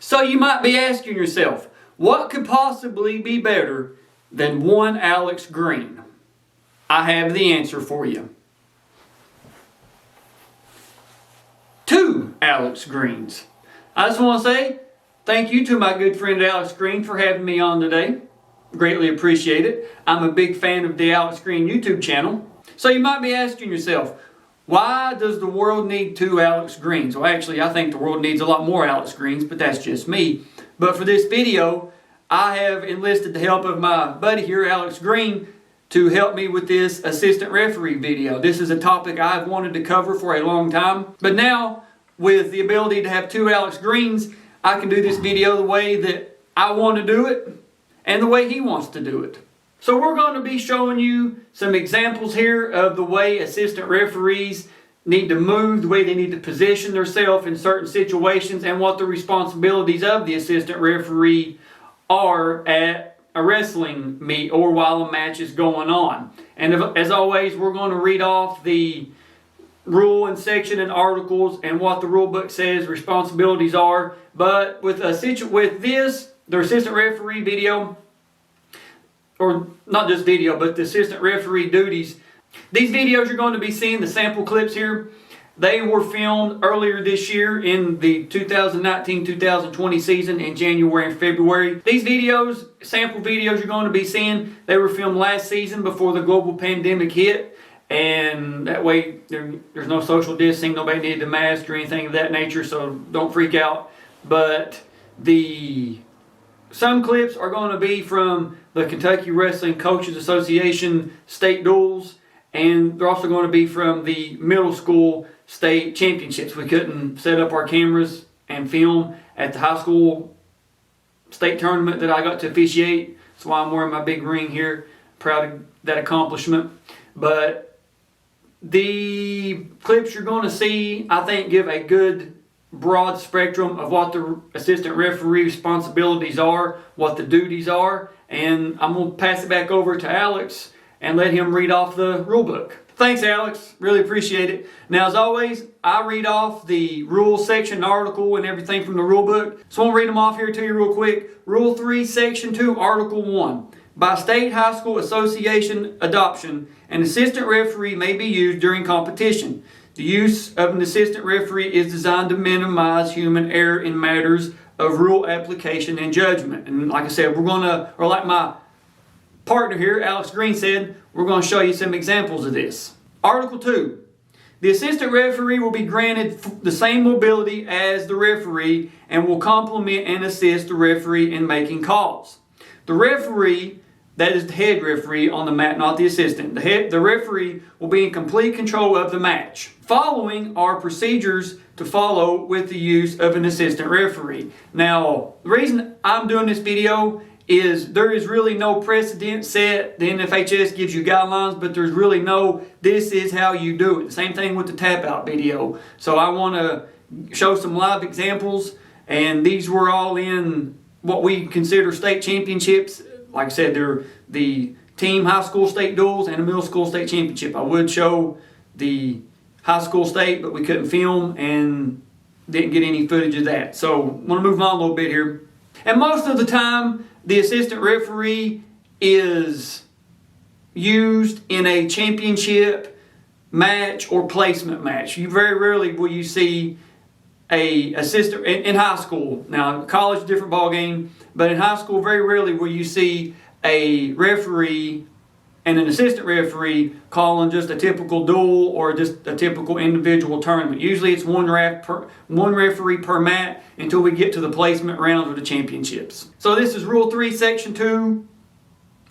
So you might be asking yourself, what could possibly be better than one Alex Green? I have the answer for you. 2 Alex Greens. I just want to say thank you to my good friend Alex Green for having me on today. Greatly appreciate it. I'm a big fan of the Alex Green YouTube channel. So you might be asking yourself, why does the world need 2 Alex Greens? Well, actually, I think the world needs a lot more Alex Greens, but that's just me. But for this video, I have enlisted the help of my buddy here, Alex Green, to help me with this assistant referee video. This is a topic I've wanted to cover for a long time. But now, with the ability to have 2 Alex Greens, I can do this video the way that I want to do it and the way he wants to do it. So we're going to be showing you some examples here of the way assistant referees need to move, the way they need to position themselves in certain situations, and what the responsibilities of the assistant referee are at a wrestling meet or while a match is going on. And as always, we're going to read off the rule and section and articles and what the rule book says responsibilities are. But with this, the assistant referee video, or not just video, but the assistant referee duties. These videos you're going to be seeing, the sample clips here, they were filmed earlier this year in the 2019-2020 season in January and February. These videos, sample videos you're going to be seeing, they were filmed last season before the global pandemic hit. And that way there's no social distancing, nobody needed a mask or anything of that nature, so don't freak out. But some clips are going to be from the Kentucky Wrestling Coaches Association state duels, and they're also going to be from the middle school state championships. We couldn't set up our cameras and film at the high school state tournament that I got to officiate. That's why I'm wearing my big ring here. Proud of that accomplishment. But the clips you're going to see, I think, give a good broad spectrum of what the assistant referee responsibilities are, what the duties are, and I'm going to pass it back over to Alex and let him read off the rule book. Thanks, Alex. Really appreciate it. Now, as always, I read off the rule section, article, and everything from the rule book. So I'll read them off here to you real quick. Rule 3, Section 2, Article 1. By State High School Association adoption, an assistant referee may be used during competition. The use of an assistant referee is designed to minimize human error in matters of rule application and judgment. And like I said, we're going to, or like my partner here, Alex Green, said, we're going to show you some examples of this. Article 2. The assistant referee will be granted the same mobility as the referee and will complement and assist the referee in making calls. The referee, that is the head referee on the mat, not the assistant. The referee will be in complete control of the match. Following are procedures to follow with the use of an assistant referee. Now, the reason I'm doing this video is there is really no precedent set. The NFHS gives you guidelines, but there's really no, this is how you do it. The same thing with the tap out video. So I want to show some live examples, and these were all in what we consider state championships. Like I said, they're the team high school state duels and a middle school state championship. I would show the high school state, but we couldn't film and didn't get any footage of that. So I want to move on a little bit here. And most of the time, the assistant referee is used in a championship match or placement match. You very rarely will you see a assistant in high school. Now, college is a different ball game, but in high school, very rarely will you see a referee and an assistant referee calling just a typical duel or just a typical individual tournament. Usually it's one referee per mat until we get to the placement rounds or the championships. So this is Rule 3, Section 2,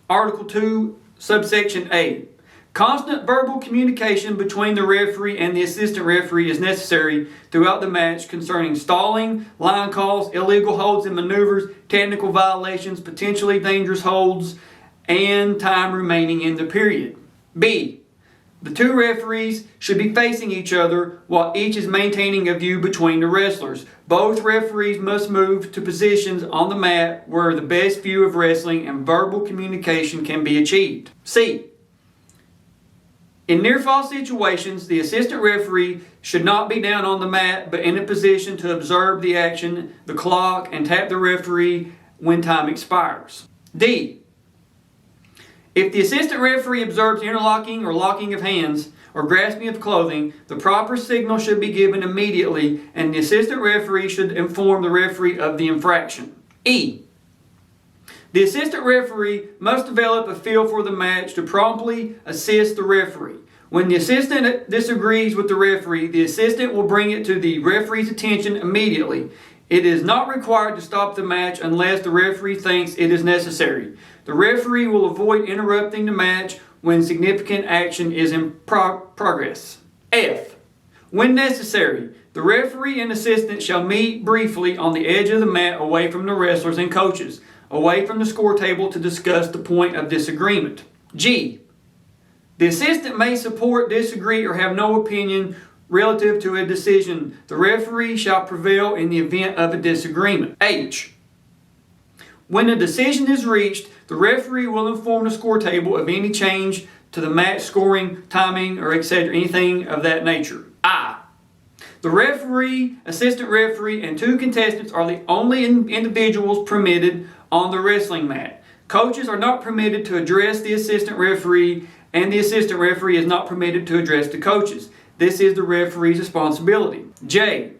Article 2, Subsection A. Constant verbal communication between the referee and the assistant referee is necessary throughout the match concerning stalling, line calls, illegal holds and maneuvers, technical violations, potentially dangerous holds, and time remaining in the period. B. The two referees should be facing each other while each is maintaining a view between the wrestlers. Both referees must move to positions on the mat where the best view of wrestling and verbal communication can be achieved. C. In near-fall situations, the assistant referee should not be down on the mat, but in a position to observe the action, the clock, and tap the referee when time expires. D. If the assistant referee observes interlocking or locking of hands or grasping of clothing, the proper signal should be given immediately, and the assistant referee should inform the referee of the infraction. E. The assistant referee must develop a feel for the match to promptly assist the referee. When the assistant disagrees with the referee, the assistant will bring it to the referee's attention immediately. It is not required to stop the match unless the referee thinks it is necessary. The referee will avoid interrupting the match when significant action is in progress. F. When necessary, the referee and assistant shall meet briefly on the edge of the mat away from the wrestlers and coaches, away from the score table to discuss the point of disagreement. G. The assistant may support, disagree, or have no opinion relative to a decision. The referee shall prevail in the event of a disagreement. H. When a decision is reached, the referee will inform the score table of any change to the match scoring, timing, or etc., anything of that nature. I. The referee, assistant referee, and 2 contestants are the only individuals permitted on the wrestling mat. Coaches are not permitted to address the assistant referee, and the assistant referee is not permitted to address the coaches. This is the referee's responsibility. J.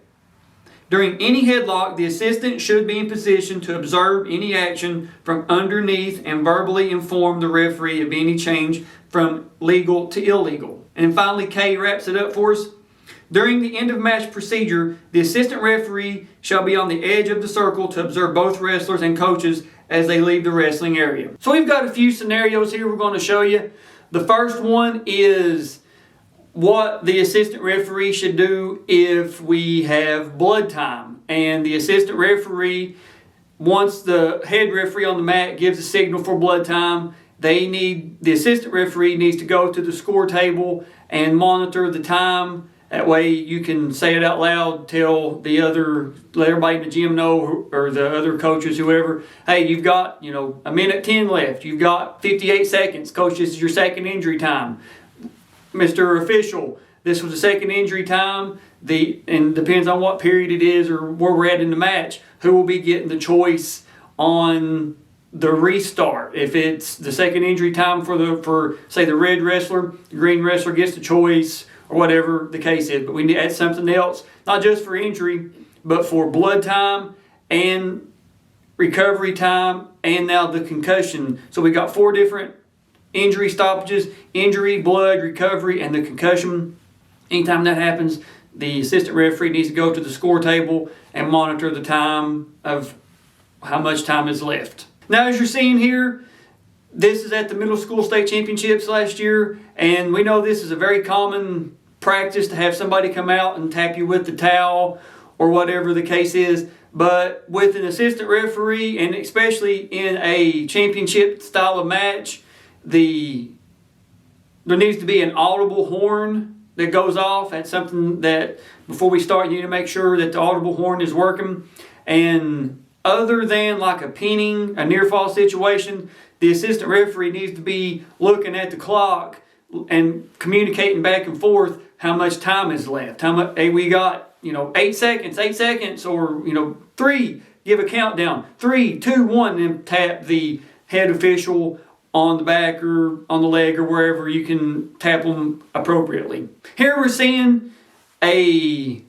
During any headlock, the assistant should be in position to observe any action from underneath and verbally inform the referee of any change from legal to illegal. And finally, K wraps it up for us. During the end of match procedure, the assistant referee shall be on the edge of the circle to observe both wrestlers and coaches as they leave the wrestling area. So we've got a few scenarios here we're going to show you. The first one is what the assistant referee should do if we have blood time. And the assistant referee, once the head referee on the mat gives a signal for blood time, the assistant referee needs to go to the score table and monitor the time. That way you can say it out loud, let everybody in the gym know, or the other coaches, whoever, hey, you've got, a minute 10 left. You've got 58 seconds. Coach, this is your second injury time. Mr. Official, this was the second injury time. And depends on what period it is or where we're at in the match, who will be getting the choice on the restart. If it's the second injury time for say the red wrestler, the green wrestler gets the choice, or whatever the case is. But we need to add something else, not just for injury, but for blood time and recovery time, and now the concussion. So we got 4 different injury stoppages: injury, blood, recovery, and the concussion. Anytime that happens, the assistant referee needs to go to the score table and monitor the time of how much time is left. Now, as you're seeing here, this is at the middle school state championships last year, and we know this is a very common practice to have somebody come out and tap you with the towel or whatever the case is. But with an assistant referee, and especially in a championship style of match, there needs to be an audible horn that goes off. That's something that before we start, you need to make sure that the audible horn is working. And other than like a pinning, a near fall situation, the assistant referee needs to be looking at the clock and communicating back and forth how much time is left. Hey, we got 8 seconds, or 3. Give a countdown. 3, 2, 1, and tap the head official on the back or on the leg or wherever you can tap them appropriately. Here we're seeing a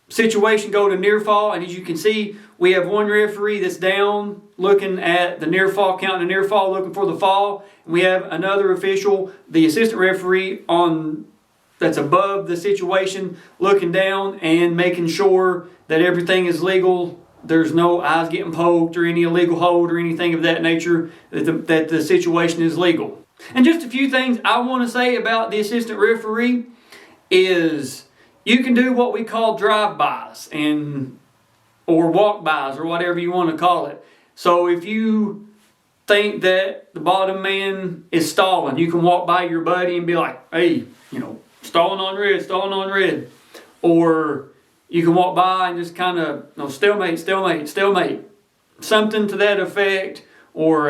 situation go to near fall, and as you can see, we have one referee that's down looking at the near fall, counting the near fall, looking for the fall. And we have another official, the assistant referee, that's above the situation, looking down and making sure that everything is legal. There's no eyes getting poked or any illegal hold or anything of that nature, that the situation is legal. And just a few things I want to say about the assistant referee is you can do what we call drive-bys or walk-bys or whatever you want to call it. So if you think that the bottom man is stalling, you can walk by your buddy and be like, hey, stalling on red. Or you can walk by and just kind of, stalemate. Something to that effect. Or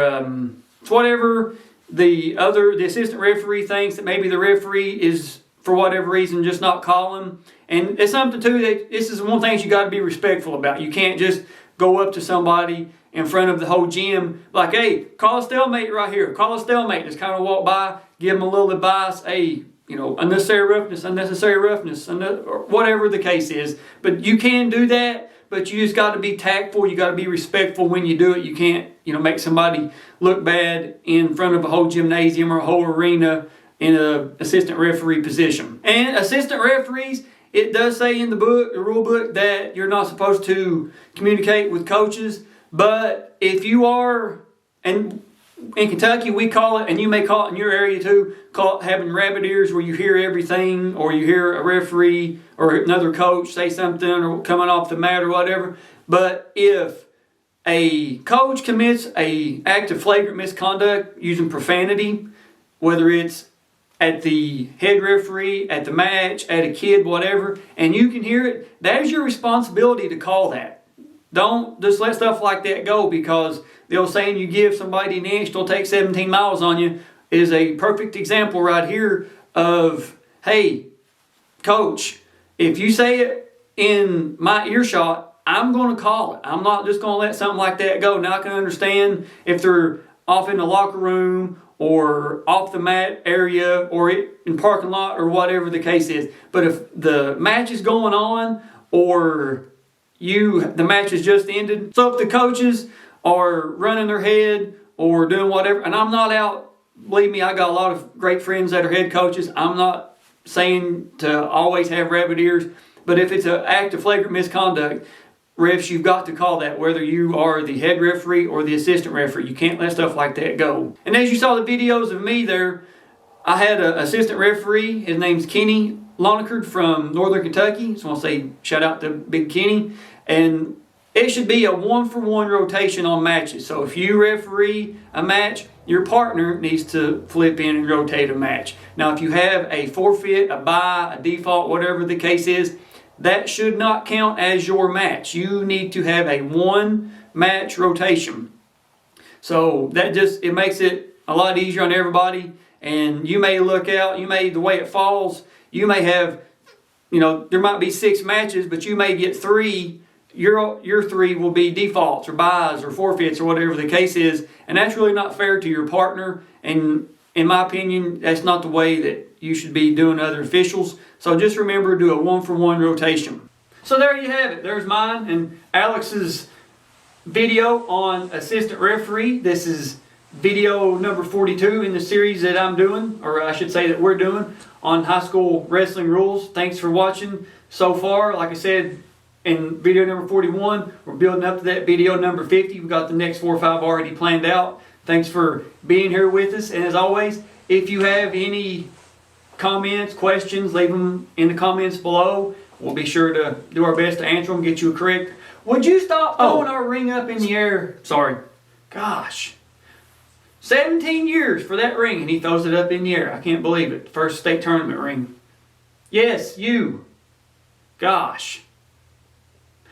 it's whatever the assistant referee thinks that maybe the referee is for whatever reason, just not calling. And it's something too that this is one thing you got to be respectful about. You can't just go up to somebody in front of the whole gym like, hey, call a stalemate right here. Call a stalemate. Just kind of walk by, give them a little advice. Hey, unnecessary roughness, or whatever the case is. But you can do that. But you just got to be tactful. You got to be respectful when you do it. You can't, make somebody look bad in front of a whole gymnasium or a whole arena in an assistant referee position. And assistant referees, it does say in the rule book, that you're not supposed to communicate with coaches. But if you are, and in Kentucky we call it, and you may call it in your area too, call it having rabbit ears, where you hear everything, or you hear a referee or another coach say something or coming off the mat or whatever. But if a coach commits an act of flagrant misconduct using profanity, whether it's at the head referee, at the match, at a kid, whatever, and you can hear it, that is your responsibility to call that. Don't just let stuff like that go, because the old saying, you give somebody an inch, they'll take 17 miles on you, is a perfect example right here of, hey, coach, if you say it in my earshot, I'm going to call it. I'm not just going to let something like that go. Now I can understand if they're off in the locker room or off the mat area or in parking lot or whatever the case is. But if the match is going on or the match has just ended. So if the coaches are running their head or doing whatever, and I'm not out, believe me, I got a lot of great friends that are head coaches. I'm not saying to always have rabbit ears, but if it's an act of flagrant misconduct, refs, you've got to call that, whether you are the head referee or the assistant referee. You can't let stuff like that go. And as you saw the videos of me there, I had an assistant referee. His name's Kenny Lonicard from Northern Kentucky. So I want to say shout out to Big Kenny. And it should be a 1-for-1 rotation on matches. So if you referee a match, your partner needs to flip in and rotate a match. Now if you have a forfeit, a bye, a default, whatever the case is, that should not count as your match. You need to have a 1-match rotation. So that it makes it a lot easier on everybody. And you may look out, the way it falls, you may have, there might be 6 matches, but you may get 3. Your 3 will be defaults or buys or forfeits or whatever the case is, and that's really not fair to your partner. And in my opinion, that's not the way that you should be doing other officials. So just remember to do a 1-for-1 rotation. So there you have it. There's mine and Alex's video on assistant referee. This is video number 42 in the series that I'm doing, or I should say that we're doing, on high school wrestling rules. Thanks for watching so far. Like I said, in video number 41, we're building up to that video number 50. We've got the next 4 or 5 already planned out. Thanks for being here with us. And as always, if you have any comments, questions, leave them in the comments below. We'll be sure to do our best to answer them, get you a correct. Would you stop throwing our ring up in the air? Sorry. Gosh. 17 years for that ring, and he throws it up in the air. I can't believe it. First state tournament ring. Yes, you. Gosh.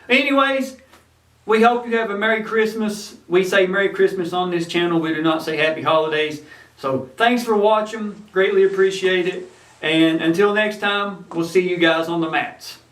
Anyways, we hope you have a Merry Christmas. We say Merry Christmas on this channel. We do not say Happy Holidays. So thanks for watching. Greatly appreciate it. And until next time, we'll see you guys on the mats.